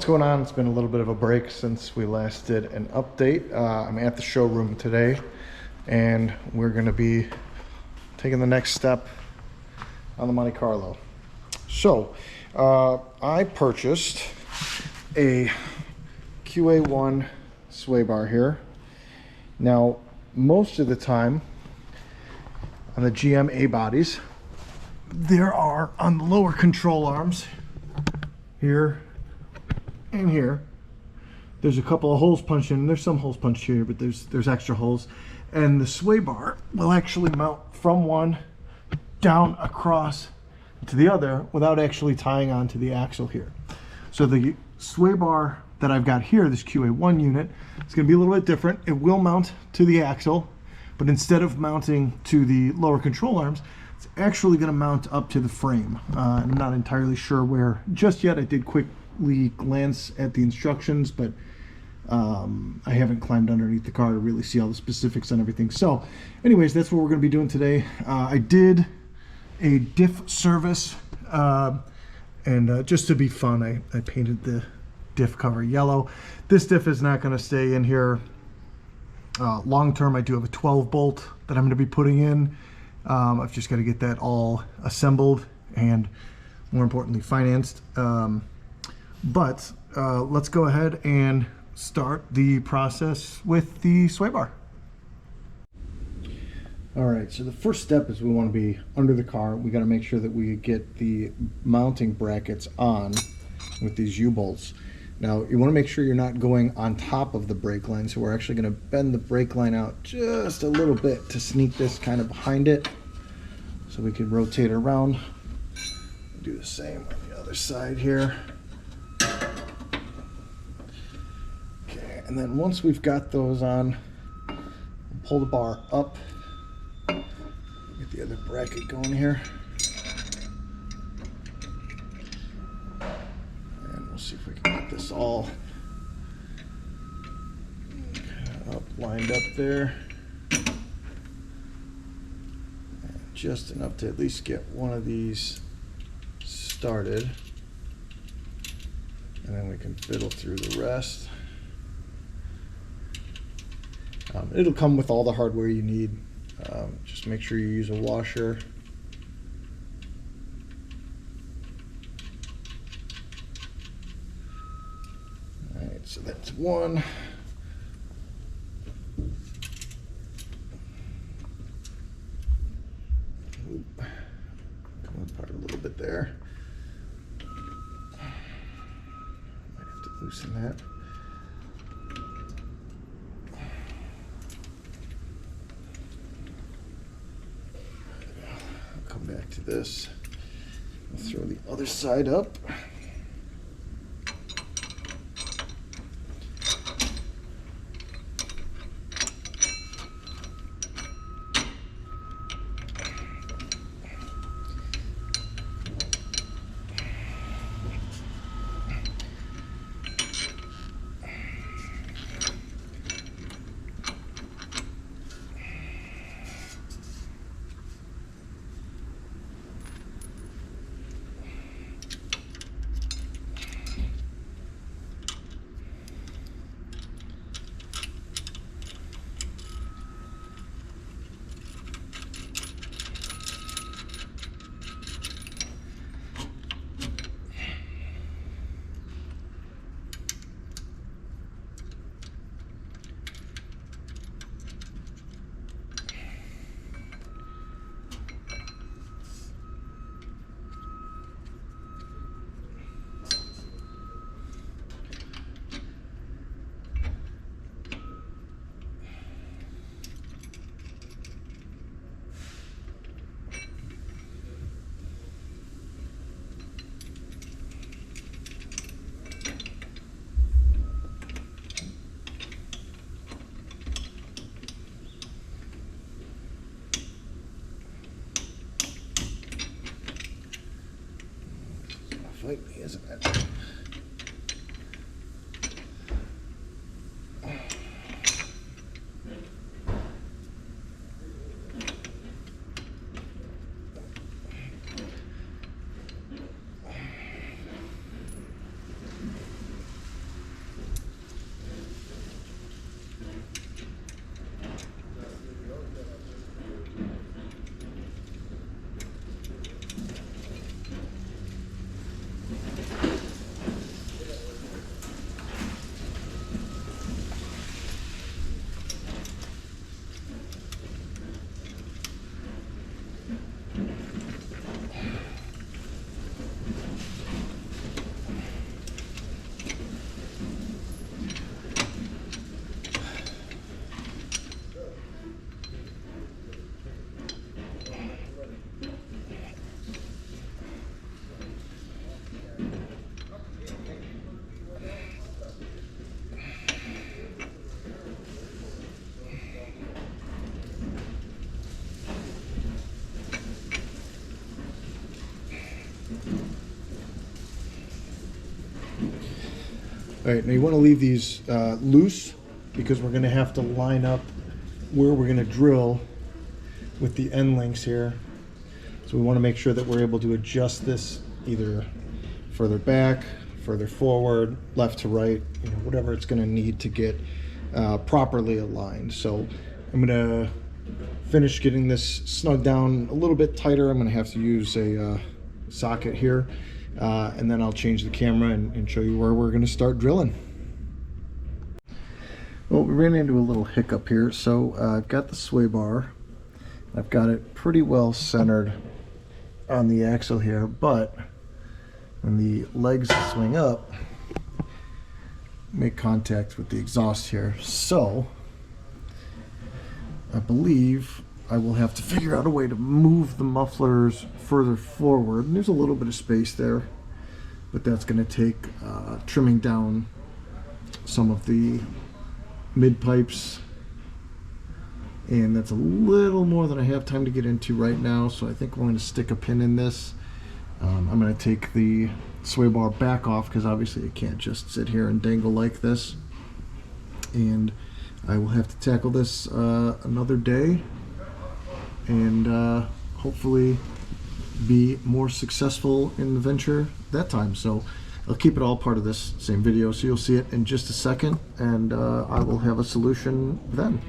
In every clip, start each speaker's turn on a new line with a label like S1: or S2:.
S1: What's going on? It's been a little bit of a break since we last did an update. I'm at the showroom today and we're going to be taking the next step on the Monte Carlo. So I purchased a QA1 sway bar here. Now most of the time on the GM A bodies there are, on the lower control arms here and here, there's a couple of holes punched in. There's some holes punched here, but there's extra holes, and the sway bar will actually mount from one down across to the other without actually tying onto the axle here. So the sway bar that I've got here, this QA1 unit, it's going to be a little bit different. It will mount to the axle, but instead of mounting to the lower control arms, it's actually going to mount up to the frame. I'm not entirely sure where just yet. I did quickly glance at the instructions, but I haven't climbed underneath the car to really see all the specifics on everything. So anyways, that's what we're going to be doing today. I did a diff service, and just to be fun, I painted the diff cover yellow. This diff is not going to stay in here long term. I do have a 12 bolt that I'm going to be putting in. I've just got to get that all assembled and, more importantly, financed. But let's go ahead and start the process with the sway bar. All right, so the first step is we want to be under the car. We got to make sure that we get the mounting brackets on with these U-bolts. Now, you want to make sure you're not going on top of the brake line, so we're actually going to bend the brake line out just a little bit to sneak this kind of behind it, so we can rotate around. Do the same on the other side here. Okay, and then once we've got those on, pull the bar up, get the other bracket going here, and we'll see if we can get this all up, lined up there, and just enough to at least get one of these started, and then we can fiddle through the rest. It'll come with all the hardware you need. Just make sure you use a washer. All right, so that's one. Come apart a little bit there. Might have to loosen that. Come back to this. I'll throw the other side up. Fight me, isn't it? All right, now you want to leave these loose because we're going to have to line up where we're going to drill with the end links here. So we want to make sure that we're able to adjust this either further back, further forward, left to right, you know, whatever it's going to need to get properly aligned. So I'm going to finish getting this snug down a little bit tighter. I'm going to have to use a socket here, and then I'll change the camera and show you where we're going to start drilling. Well, we ran into a little hiccup here. So I've got the sway bar. I've got it pretty well centered on the axle here, but when the legs swing up, make contact with the exhaust here. So I believe I will have to figure out a way to move the mufflers further forward. And there's a little bit of space there, but that's going to take trimming down some of the mid pipes, and that's a little more than I have time to get into right now. So I think we're going to stick a pin in this. I'm going to take the sway bar back off because obviously it can't just sit here and dangle like this, and I will have to tackle this another day and hopefully be more successful in the venture that time. So I'll keep it all part of this same video, so you'll see it in just a second, and I will have a solution then.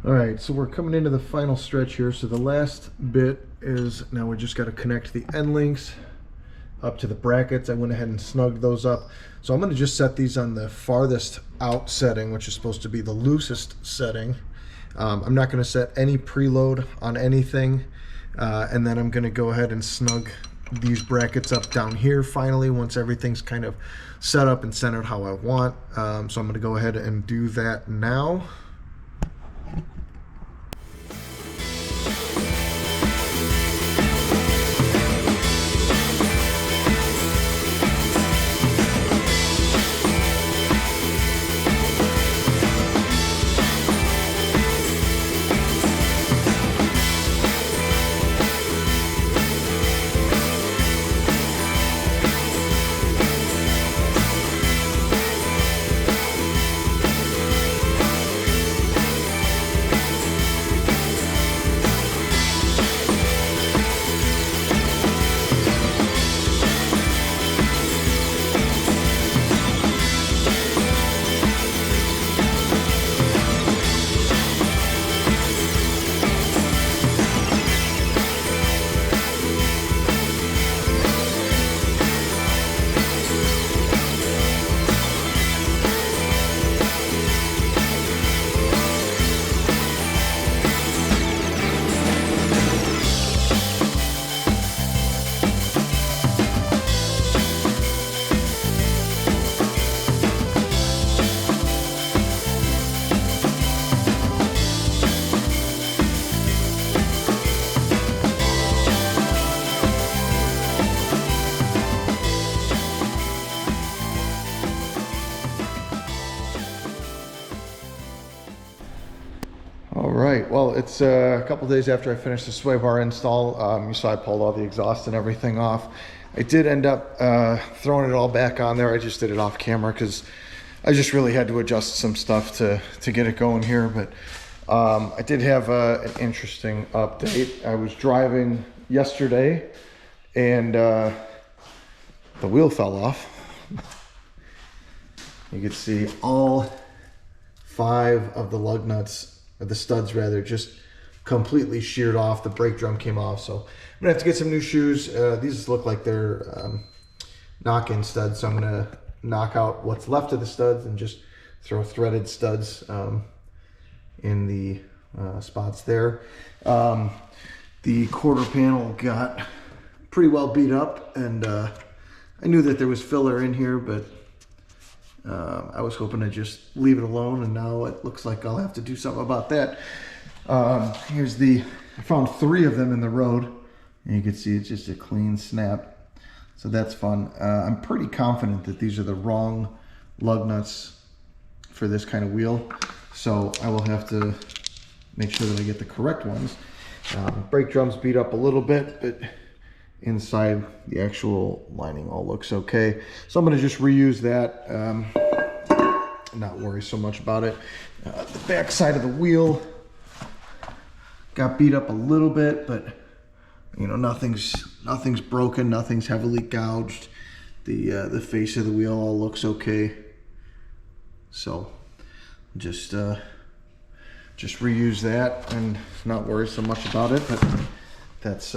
S1: All right, so we're coming into the final stretch here. So the last bit is now we just got to connect the end links up to the brackets. I went ahead and snugged those up. So I'm going to just set these on the farthest out setting, which is supposed to be the loosest setting. I'm not going to set any preload on anything. And then I'm going to go ahead and snug these brackets up down here finally once everything's kind of set up and centered how I want. So I'm going to go ahead and do that now. All right, well, it's a couple days after I finished the sway bar install. You saw I pulled all the exhaust and everything off. I did end up throwing it all back on there. I just did it off camera because I just really had to adjust some stuff to get it going here. But I did have an interesting update. I was driving yesterday and the wheel fell off. You can see all 5 of the lug nuts, or the studs rather, just completely sheared off. The brake drum came off, so I'm gonna have to get some new shoes. These look like they're knock-in studs, so I'm gonna knock out what's left of the studs and just throw threaded studs in the spots there. The quarter panel got pretty well beat up, and I knew that there was filler in here, but I was hoping to just leave it alone, and now it looks like I'll have to do something about that. I found 3 of them in the road, and you can see it's just a clean snap. So that's fun. I'm pretty confident that these are the wrong lug nuts for this kind of wheel. So I will have to make sure that I get the correct ones. Brake drum's beat up a little bit, but inside the actual lining all looks okay. So I'm going to just reuse that, not worry so much about it. The back side of the wheel got beat up a little bit, but you know, nothing's broken, nothing's heavily gouged. The face of the wheel all looks okay. So just reuse that and not worry so much about it. But that's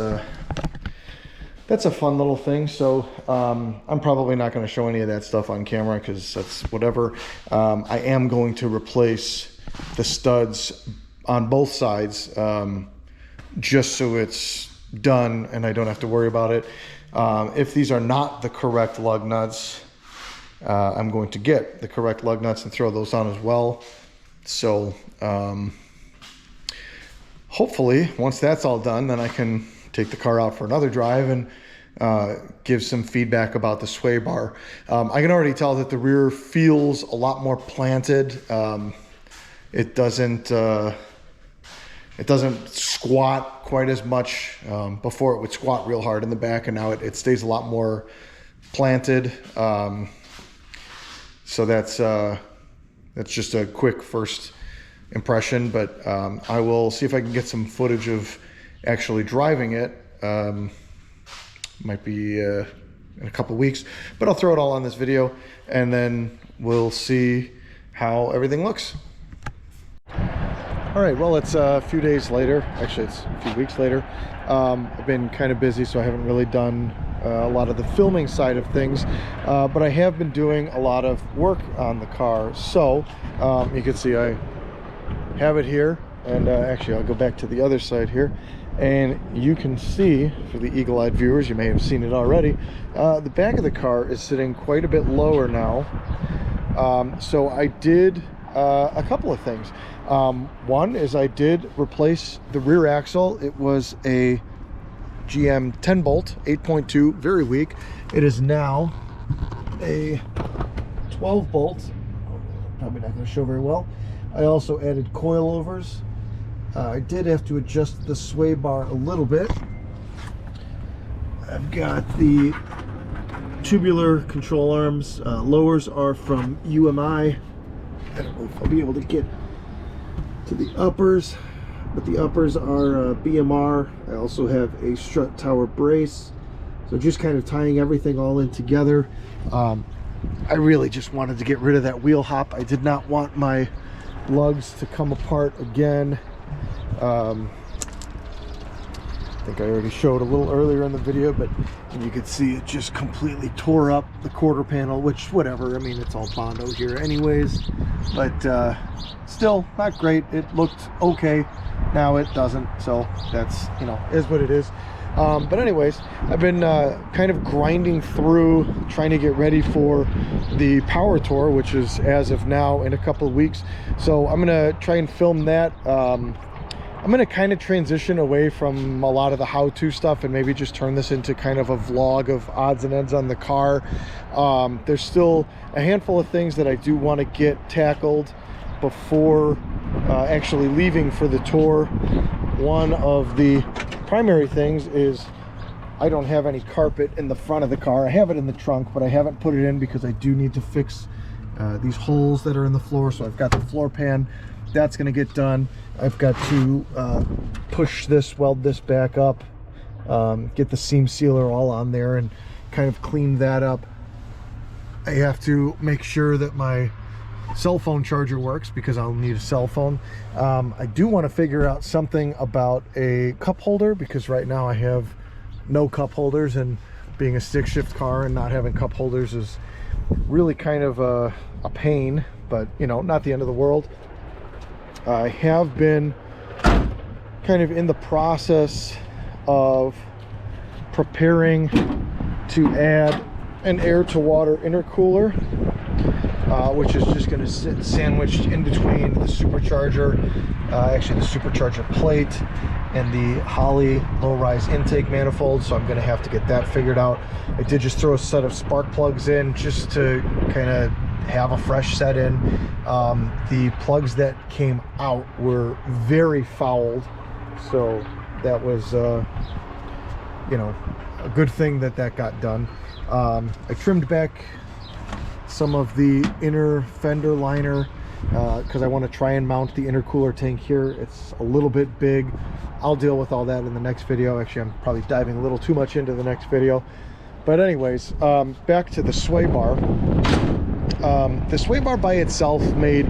S1: a fun little thing. So I'm probably not going to show any of that stuff on camera because that's whatever. I am going to replace the studs on both sides just so it's done and I don't have to worry about it. If these are not the correct lug nuts, I'm going to get the correct lug nuts and throw those on as well. So hopefully once that's all done, then I can take the car out for another drive and give some feedback about the sway bar. I can already tell that the rear feels a lot more planted. It doesn't squat quite as much. Before it would squat real hard in the back, and now it stays a lot more planted. So that's just a quick first impression, but I will see if I can get some footage of actually driving it. Might be in a couple weeks, but I'll throw it all on this video and then we'll see how everything looks. All right, well, it's a few days later. Actually, it's a few weeks later. I've been kind of busy, so I haven't really done a lot of the filming side of things, but I have been doing a lot of work on the car. So you can see I have it here, and actually I'll go back to the other side here, and you can see, for the eagle-eyed viewers, you may have seen it already, the back of the car is sitting quite a bit lower now. So I did a couple of things. One is I did replace the rear axle. It was a GM 10 bolt 8.2, very weak. It is now a 12 bolt, probably not going to show very well. I also added coilovers. I did have to adjust the sway bar a little bit. I've got the tubular control arms. Lowers are from UMI. I don't know if I'll be able to get to the uppers, but the uppers are BMR. I also have a strut tower brace. So just kind of tying everything all in together. I really just wanted to get rid of that wheel hop. I did not want my lugs to come apart again. I think I already showed a little earlier in the video, but you could see it just completely tore up the quarter panel, which, whatever, I mean, it's all Bondo here anyways, but still not great. It looked okay, now it doesn't, so that's, you know, is what it is. But anyways, I've been kind of grinding through, trying to get ready for the power tour, which is as of now in a couple of weeks. So I'm gonna try and film that. I'm gonna kind of transition away from a lot of the how-to stuff and maybe just turn this into kind of a vlog of odds and ends on the car. There's still a handful of things that I do want to get tackled before actually leaving for the tour. One of the primary things is I don't have any carpet in the front of the car. I have it in the trunk, but I haven't put it in because I do need to fix these holes that are in the floor. So I've got the floor pan, that's going to get done. I've got to push this, weld this back up, get the seam sealer all on there and kind of clean that up. I have to make sure that my cell phone charger works because I'll need a cell phone. I do want to figure out something about a cup holder because right now I have no cup holders, and being a stick shift car and not having cup holders is really kind of a pain, but you know, not the end of the world. I have been kind of in the process of preparing to add an air-to-water intercooler, which is just going to sit sandwiched in between the supercharger, actually the supercharger plate, and the Holley low-rise intake manifold. So I'm going to have to get that figured out. I did just throw a set of spark plugs in just to kind of have a fresh set in. The plugs that came out were very fouled, so that was you know, a good thing that that got done. I trimmed back some of the inner fender liner because I want to try and mount the intercooler tank here. It's a little bit big. I'll deal with all that in the next video. Actually, I'm probably diving a little too much into the next video, but anyways, back to the sway bar. The sway bar by itself made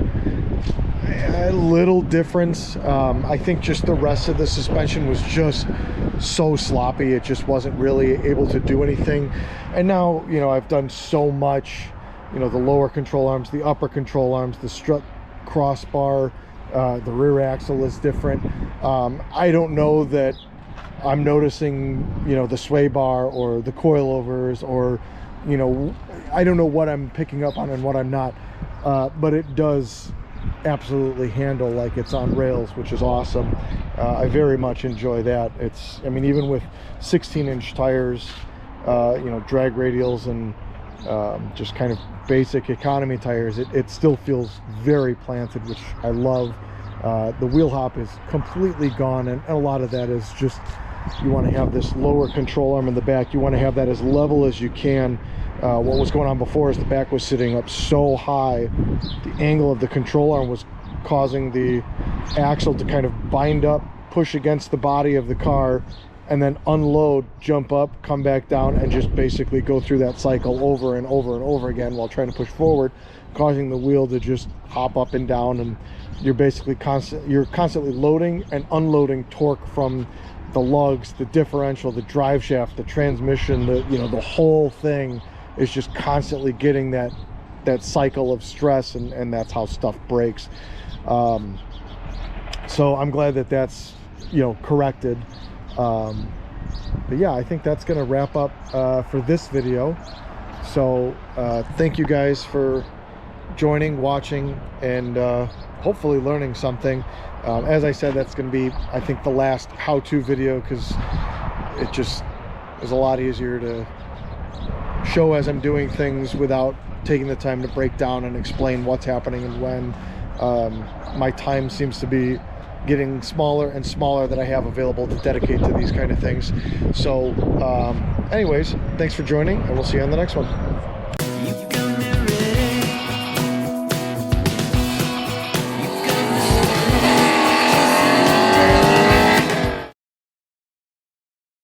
S1: a little difference. I think just the rest of the suspension was just so sloppy. It just wasn't really able to do anything. And now, you know, I've done so much, you know, the lower control arms, the upper control arms, the strut crossbar, the rear axle is different. I don't know that I'm noticing, you know, the sway bar or the coilovers, or, you know, I don't know what I'm picking up on and what I'm not, but it does absolutely handle like it's on rails, which is awesome. I very much enjoy that. It's, I mean, even with 16-inch tires, you know, drag radials and just kind of basic economy tires, it still feels very planted, which I love. The wheel hop is completely gone, and a lot of that is just, you want to have this lower control arm in the back. You want to have that as level as you can. What was going on before is the back was sitting up so high, the angle of the control arm was causing the axle to kind of bind up, push against the body of the car, and then unload, jump up, come back down, and just basically go through that cycle over and over and over again while trying to push forward, causing the wheel to just hop up and down. And you're basically constantly loading and unloading torque from the lugs, the differential, the drive shaft, the transmission, the whole thing is just constantly getting that cycle of stress, and that's how stuff breaks. So I'm glad that that's corrected. But yeah, I think that's gonna wrap up for this video. So thank you guys for joining, watching, and hopefully learning something. As I said, that's going to be, I think, the last how-to video, because it just is a lot easier to show as I'm doing things without taking the time to break down and explain what's happening and when. My time seems to be getting smaller and smaller that I have available to dedicate to these kind of things. So anyways, thanks for joining, and we'll see you on the next one.